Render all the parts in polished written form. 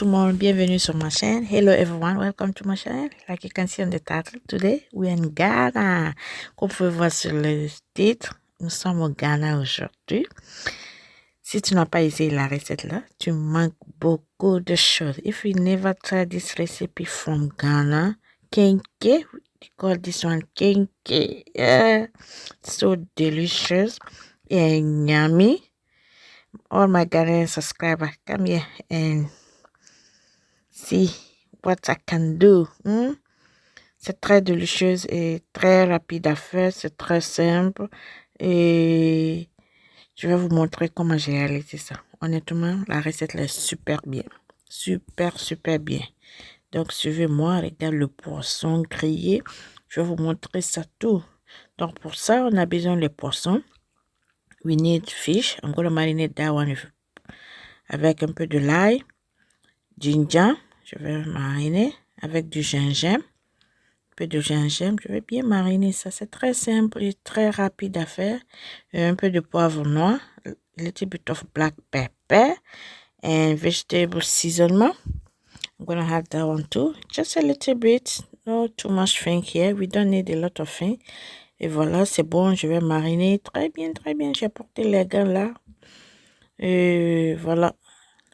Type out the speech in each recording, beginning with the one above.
tout le monde, bienvenue sur ma chaîne. Hello everyone, welcome to my channel. Like you can see on the title, today we're in Ghana. Comme vous pouvez voir sur le titre, nous sommes au Ghana aujourd'hui. Si tu n'as pas essayé la recette là, tu manques beaucoup de choses. If you never tried this recipe from Ghana, kenke, we call this one kenke. Yeah, so delicious and yummy. All my Ghanaian subscribers, come here and see what I can do. C'est très délicieux et très rapide à faire. C'est très simple. Et je vais vous montrer comment j'ai réalisé ça. Honnêtement, la recette là est super bien. Super, super bien. Donc, suivez-moi. Regarde le poisson grillé. Je vais vous montrer ça tout. Donc, pour ça, on a besoin des poissons. We need fish. I'm going to marinate that one avec un peu de l'ail, ginger. Je vais mariner avec du gingembre. Un peu de gingembre. Je vais bien mariner ça. C'est très simple et très rapide à faire. Un peu de poivre noir. A little bit of black pepper. And vegetable seasoning. I'm going to add that one too. Just a little bit. No too much thing here. We don't need a lot of thing. Et voilà, c'est bon. Je vais mariner très bien, très bien. J'ai porté les gants là. Et voilà.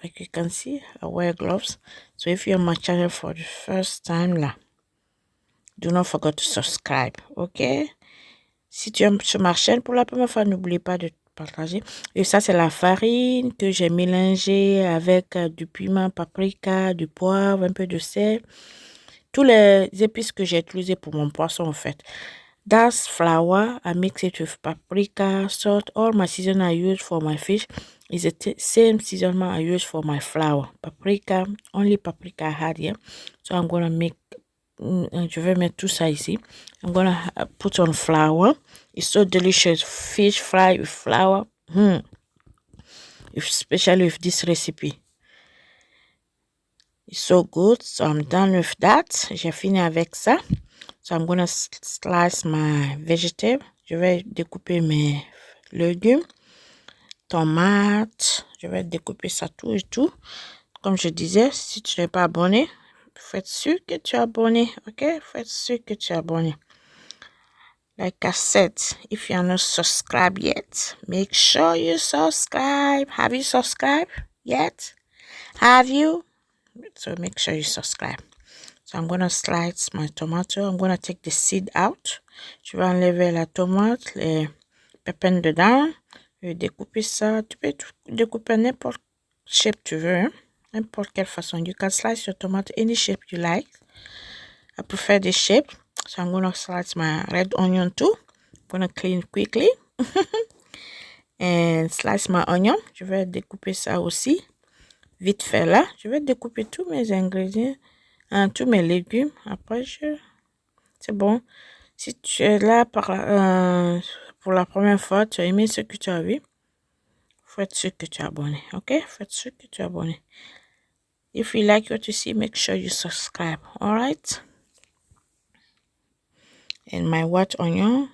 Like you can see, I wear gloves. So if you're on my channel for the first time là, do not forget to subscribe, ok? Si tu es sur ma chaîne pour la première fois, n'oublie pas de partager. Et ça, c'est la farine que j'ai mélangée avec du piment, paprika, du poivre, un peu de sel. Tous les épices que j'ai utilisés pour mon poisson, en fait. That's flour. I mix it with paprika, salt. All my seasoning I use for my fish is the same seasoning I use for my flour. Paprika, only paprika I had here. So I'm going to make, je vais mettre tout ça ici. I'm going to put on flour. It's so delicious. Fish fry with flour. Especially with this recipe. It's so good. So I'm done with that. J'ai fini avec ça. So I'm going to slice my vegetable. Je vais découper mes légumes, tomates. Je vais découper ça tout et tout. Comme je disais, si tu n'es pas abonné, faites sûr que tu es abonné. Ok? Faites sûr que tu es abonné. Like I said, if you are not subscribed yet, make sure you subscribe. Have you subscribed yet? Have you? So make sure you subscribe. So I'm going to slice my tomato. I'm going to take the seed out. Je vais enlever la tomate, les pépins dedans. Je vais découper ça. Tu peux découper n'importe shape tu veux. Hein? N'importe quelle façon. You can slice your tomato any shape you like. I prefer this shape. So I'm going to slice my red onion too. I'm going to clean quickly. And slice my onion. Je vais découper ça aussi. Vite fait là. Je vais découper tous mes ingrédients. Tous mes légumes. Après, c'est bon. Si tu es là pour la première fois, tu as aimé ce que tu as vu, faut être sûr que tu es abonné. Ok? Faut être sûr que tu es abonné. If you like what you see, make sure you subscribe. Alright? And my white onion.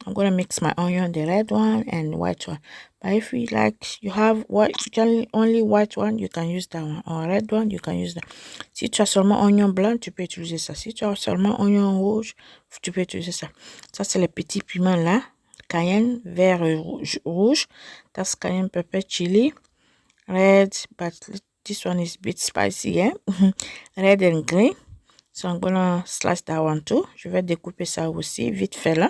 I'm going to mix my onion, the red one and white one. But if you like, you have only white one, you can use that one. Or red one, you can use that. Si tu as seulement oignon blanc, tu peux utiliser ça. Si tu as seulement oignon rouge, tu peux utiliser ça. Ça, c'est les petits piments là. Cayenne, vert, rouge. That's cayenne pepper, chili. Red, but this one is a bit spicy, yeah? Red and green. So I'm gonna slice that one too. Je vais découper ça aussi, vite fait là.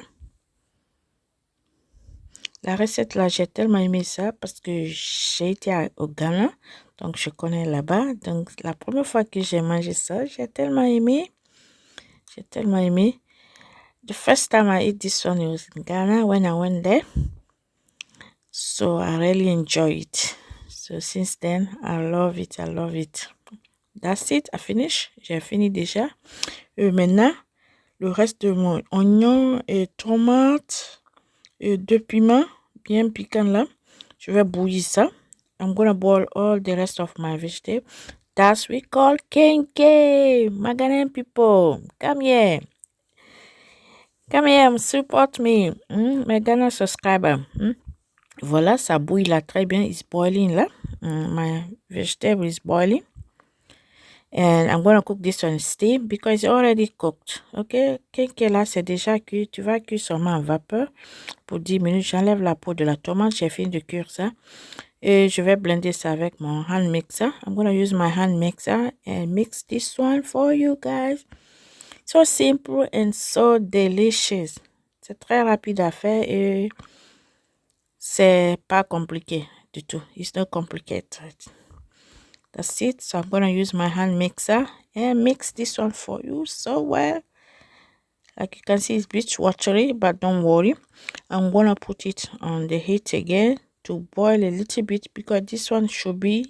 La recette là, j'ai tellement aimé ça parce que j'ai été au Ghana, donc je connais là-bas. Donc la première fois que j'ai mangé ça, j'ai tellement aimé. J'ai tellement aimé. The first time I ate this one, it was in Ghana when I went there. So I really enjoy it. So since then, I love it. I love it. That's it. I finish. J'ai fini déjà. Maintenant, le reste de mon oignon et tomate et 2 piments bien piquants là. Je vais bouillir ça. I'm gonna boil all the rest of my vegetable. That's we call kenke. My Ghanaian people, come here. Come here, support me. My Ghana subscriber. Voilà, ça bouille là très bien. It's boiling là. My vegetable is boiling. And I'm going to cook this on steam because it's already cooked. Ok, quinqué là, c'est déjà cuit. Tu vas cuire seulement en vapeur pour 10 minutes. J'enlève la peau de la tomate. J'ai fini de cuire ça. Et je vais blender ça avec mon hand mixer. I'm going to use my hand mixer and mix this one for you guys. So simple and so delicious. C'est très rapide à faire et c'est pas compliqué du tout. It's not complicated. That's it. So I'm going to use my hand mixer and mix this one for you so well. Like you can see, it's a bit watery, but don't worry. I'm going to put it on the heat again to boil a little bit because this one should be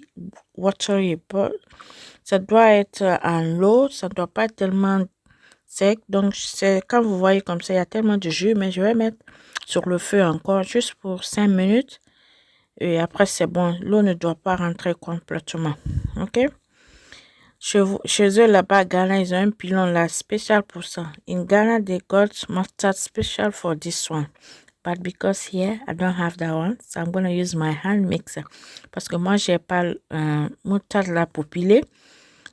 watery. But ça doit être en l'eau, ça ne doit pas être tellement sec. Donc, c'est quand vous voyez comme ça, il y a tellement de jus, mais je vais mettre sur le feu encore juste pour 5 minutes. Et après, c'est bon. L'eau ne doit pas rentrer complètement. Ok? Chez eux, là-bas, Ghana, ils ont un pilon là spécial pour ça. In Ghana, they got mustard special for this one. But because here, I don't have that one, so I'm going to use my hand mixer. Parce que moi, j'ai pas moutarde là pour piler.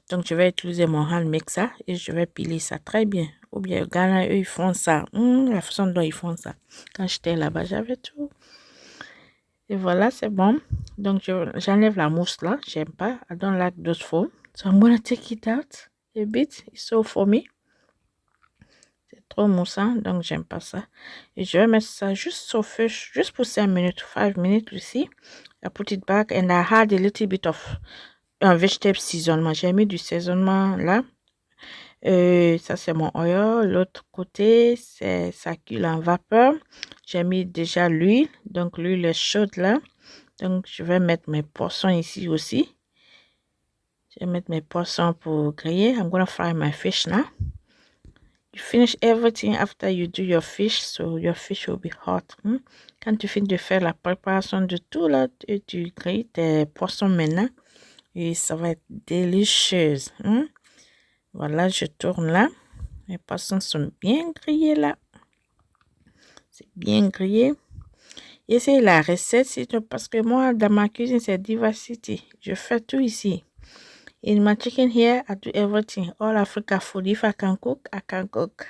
Donc, je vais utiliser mon hand mixer et je vais piler ça très bien. Ou bien, au Ghana, eux, ils font ça. La façon dont ils font ça. Quand j'étais là-bas, j'avais tout. Et voilà, c'est bon. Donc, j'enlève la mousse là. J'aime pas. I don't like those foam. So, I'm going to take it out a bit. It's so foamy. C'est trop moussant, donc j'aime pas ça. Et je vais mettre ça juste au feu, juste pour 5 minutes, 5 minutes aussi. I put it back and I had a little bit of vegetable seasonement. J'ai mis du saisonnement là. Ça, c'est mon oil. L'autre côté, ça cuit en vapeur. J'ai mis déjà l'huile. Donc, l'huile est chaude là. Donc, je vais mettre mes poissons ici aussi. Je vais mettre mes poissons pour griller. I'm going to fry my fish now. You finish everything after you do your fish, so your fish will be hot. Quand tu finis de faire la préparation de tout là, tu grilles tes poissons maintenant et ça va être délicieux. Voilà, je tourne là. Les poissons sont bien grillés là. C'est bien grillé. Essayez la recette parce que moi, dans ma cuisine, c'est diversity. Je fais tout ici. In my chicken here, I do everything. All Africa food. If I can cook, I can cook.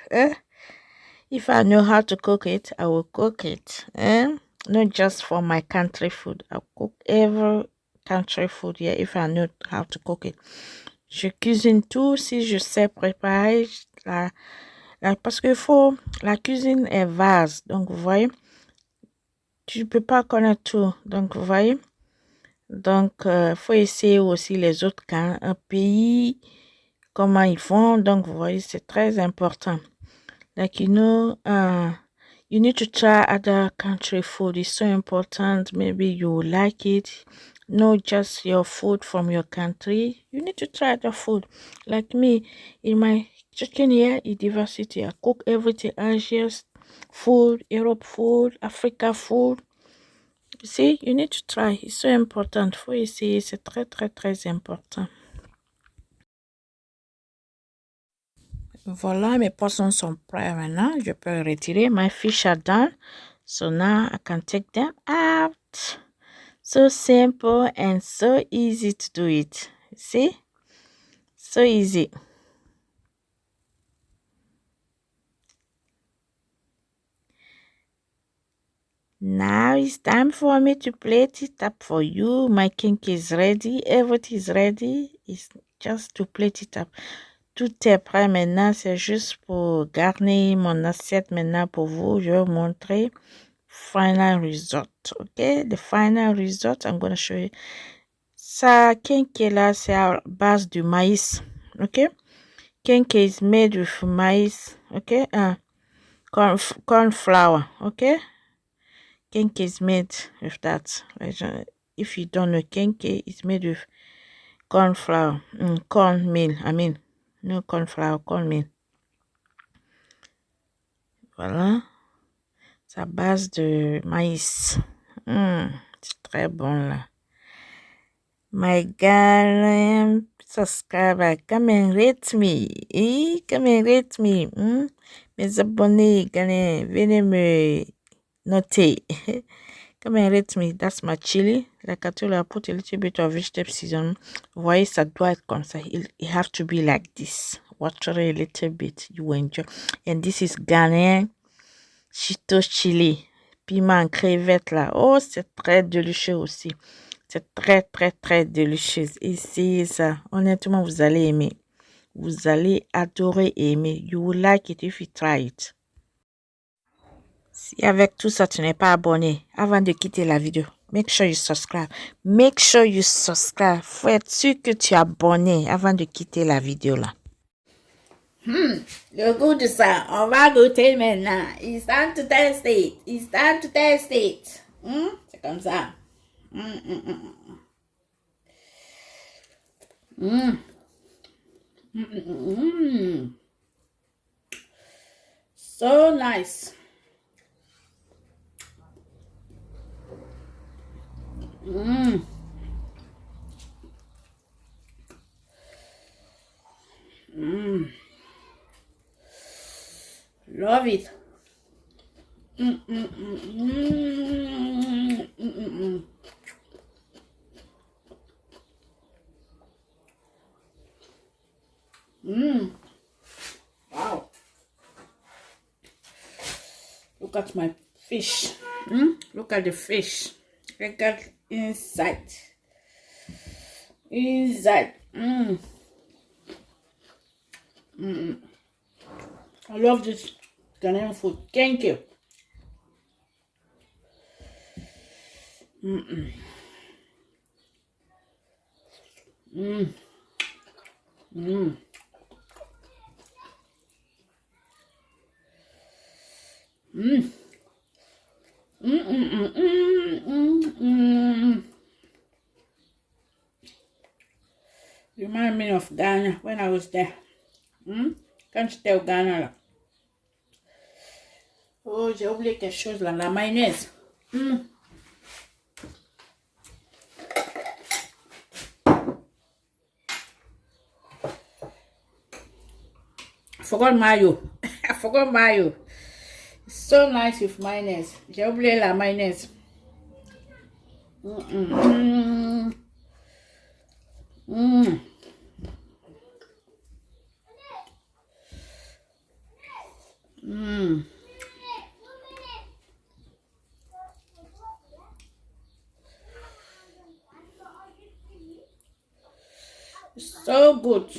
If I know how to cook it, I will cook it. Not just for my country food. I'll cook every country food here if I know how to cook it. Je cuisine tout si je sais préparer. Parce que la cuisine est vaste. Donc, vous voyez, tu ne peux pas connaître tout. Donc, vous voyez. Donc, faut essayer aussi les autres pays, comment ils font. Donc, vous voyez, c'est très important. Like, you need to try other country food. It's so important. Maybe you like it. Not just your food from your country. You need to try the food. Like me, in my chicken here, in diversity, I cook everything. Asian food, Europe food, Africa food. You see, you need to try. It's so important. Faut essayer. C'est très, très, très important. Voilà, mes poissons sont prêts maintenant. Je peux retirer. My fish are done. So now I can take them out. So simple and so easy to do it. See? So easy. Now it's time for me to plate it up for you. My cake is ready. Everything is ready. It's just to plate it up. Tout est prêt maintenant, c'est juste pour garnir mon assiette maintenant pour vous. Je vais vous montrer final result, ok? The final result, I'm going to show you. Ça, kenke là, c'est à base de maïs, ok? Kenke is made with maïs, ok? Corn flour, ok? Kenke is made with that. If you don't know, kenke is made with corn flour, cornmeal, I mean. No corn flour, cornmeal. Voilà. C'est à base de maïs. C'est très bon là. My God, subscriber, come and rate me. Come and rate me. Mes abonnés, venez me noter. Come and rate me. That's my chili. Like I told you, I put a little bit of vegetable seasoning. Vous voyez, ça doit être comme ça. It have to be like this. Water a little bit. You enjoy. And this is Ghanaian Cheetos chili. Piment en crevette là. Oh, c'est très délicieux aussi. C'est très, très, très délicieux. Essayez ça. Honnêtement, vous allez aimer. Vous allez adorer aimer. You will like it if you try it. Si avec tout ça, tu n'es pas abonné, avant de quitter la vidéo, make sure you subscribe. Make sure you subscribe. Faut être sûr que tu es abonné avant de quitter la vidéo là. Le goût de ça, on va goûter maintenant. It's time to taste it. It's time to taste it. C'est comme ça. So nice. Love it. Wow. Look at my fish. Look at the fish. Look at inside. Inside. I love this Ghanaian food. Thank you. Remind me of Ghana when I was there. Quand j'étais au Ghana là. Oh, j'ai oublié quelque chose là, la mayonnaise. I forgot mayo. I forgot mayo. It's so nice with mayonnaise. J'ai oublié la mayonnaise. So good.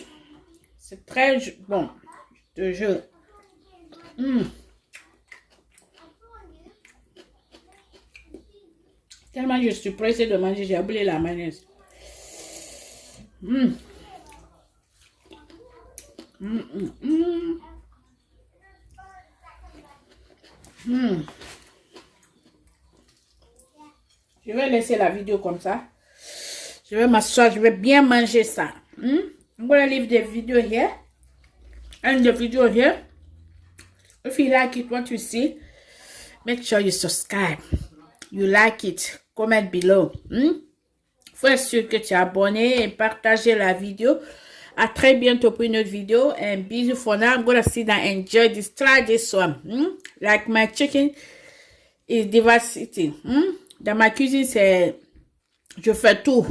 C'est très bon. Je te jure. Tellement je suis pressée de manger, j'ai oublié la mayonnaise. Je vais laisser la vidéo comme ça. Je vais m'asseoir, je vais bien manger ça. I'm gonna leave the video here. And the video here. If you like it, what you see, make sure you subscribe. You like it. Comment below. Faut être sûr que tu es abonné et partager la vidéo. À très bientôt pour une autre vidéo. And bisous for now. I'm gonna sit down and enjoy this. Try this one. Like my chicken is diversity. Dans ma cuisine, c'est... Je fais tout.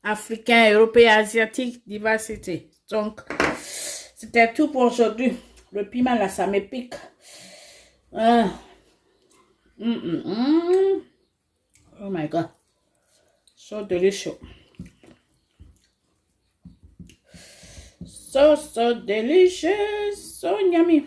Africain, européen, asiatique, diversité. Donc, c'était tout pour aujourd'hui. Le piment là, ça me pique. Oh my God. So delicious. So delicious. So yummy.